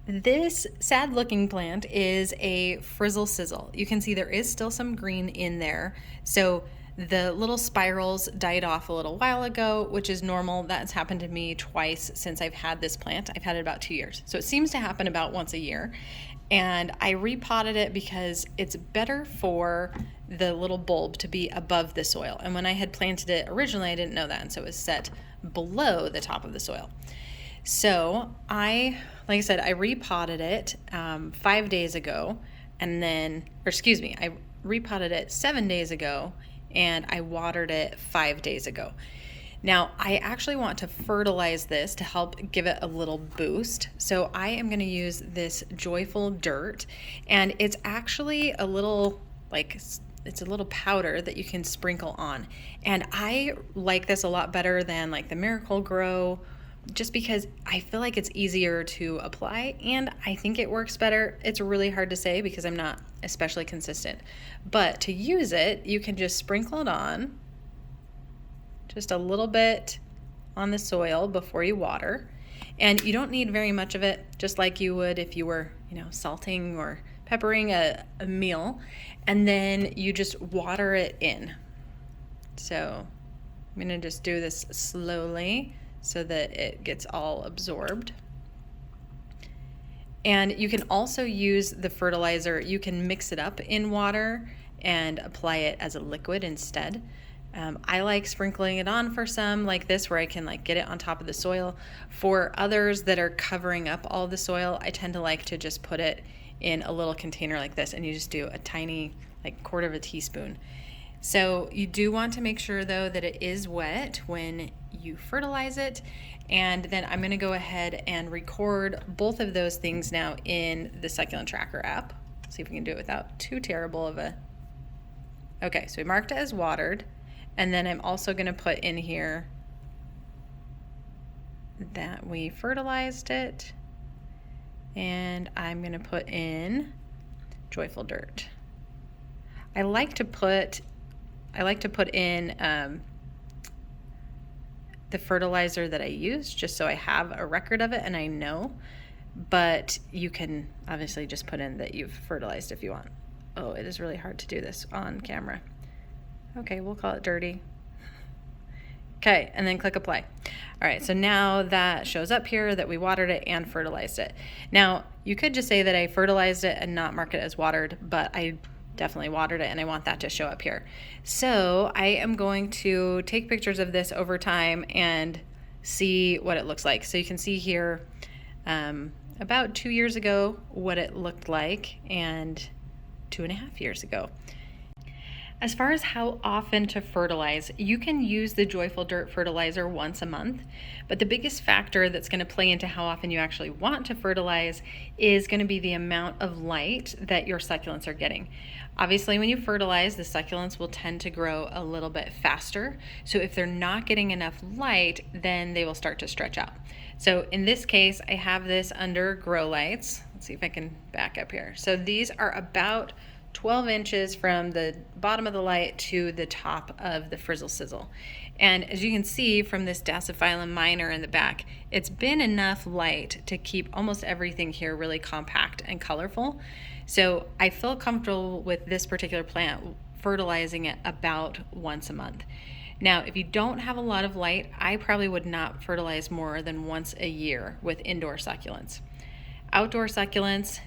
This sad looking plant is a Frizzle Sizzle. You can see there is still some green in there. So the little spirals died off a little while ago, which is normal. That's happened to me twice since I've had this plant. I've had it about 2 years. So it seems to happen about once a year. And I repotted it because it's better for the little bulb to be above the soil. And when I had planted it originally, I didn't know that. And so it was set below the top of the soil. So like I said, I repotted it 5 days ago, and then, I repotted it 7 days ago, and I watered it 5 days ago. Now, I actually want to fertilize this to help give it a little boost. So I am going to use this Joyful Dirt, and it's actually a little it's a little powder that you can sprinkle on. And I like this a lot better than like the Miracle Grow, just because I feel like it's easier to apply and I think it works better. It's really hard to say because I'm not especially consistent. But to use it, you can just sprinkle it on, just a little bit on the soil before you water. And you don't need very much of it, just like you would if you were, salting or peppering a meal. And then you just water it in. So I'm gonna just do this slowly so that it gets all absorbed. And you can also use the fertilizer. You can mix it up in water and apply it as a liquid instead. I like sprinkling it on for some like this, where I can get it on top of the soil. For others that are covering up all the soil, I tend to like to just put it in a little container like this, and you just do a tiny, quarter of a teaspoon. So you do want to make sure though that it is wet when you fertilize it. And then I'm gonna go ahead and record both of those things now in the Succulent Tracker app. See if we can do it without too terrible of a... Okay, so we marked it as watered. And then I'm also gonna put in here that we fertilized it. And I'm gonna put in Joyful Dirt. I like to put in the fertilizer that I use, just so I have a record of it and I know. But you can obviously just put in that you've fertilized if you want. Oh, it is really hard to do this on camera. Okay, we'll call it dirty. Okay, and then click apply. All right, so now that shows up here that we watered it and fertilized it. Now, you could just say that I fertilized it and not mark it as watered, but I definitely watered it and I want that to show up here. So I am going to take pictures of this over time and see what it looks like. So you can see here about 2 years ago what it looked like, and 2.5 years ago. As far as how often to fertilize, you can use the Joyful Dirt fertilizer once a month, but the biggest factor that's going to play into how often you actually want to fertilize is going to be the amount of light that your succulents are getting. Obviously, when you fertilize, the succulents will tend to grow a little bit faster. So if they're not getting enough light, then they will start to stretch out. So in this case, I have this under grow lights. Let's see if I can back up here. So these are about 12 inches from the bottom of the light to the top of the Frizzle Sizzle. And as you can see from this Dasyphilum minor in the back, it's been enough light to keep almost everything here really compact and colorful. So I feel comfortable with this particular plant fertilizing it about once a month. Now, if you don't have a lot of light, I probably would not fertilize more than once a year with indoor succulents. Outdoor succulents,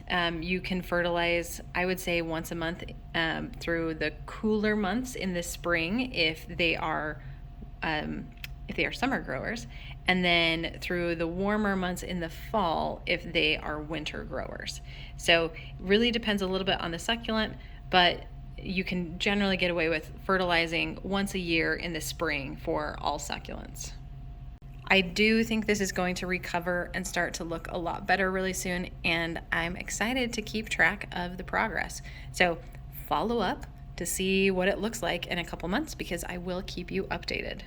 you can fertilize, I would say, once a month through the cooler months in the spring if they are summer growers, and then through the warmer months in the fall if they are winter growers. So it really depends a little bit on the succulent, but you can generally get away with fertilizing once a year in the spring for all succulents. I do think this is going to recover and start to look a lot better really soon, and I'm excited to keep track of the progress. So follow up to see what it looks like in a couple months, because I will keep you updated.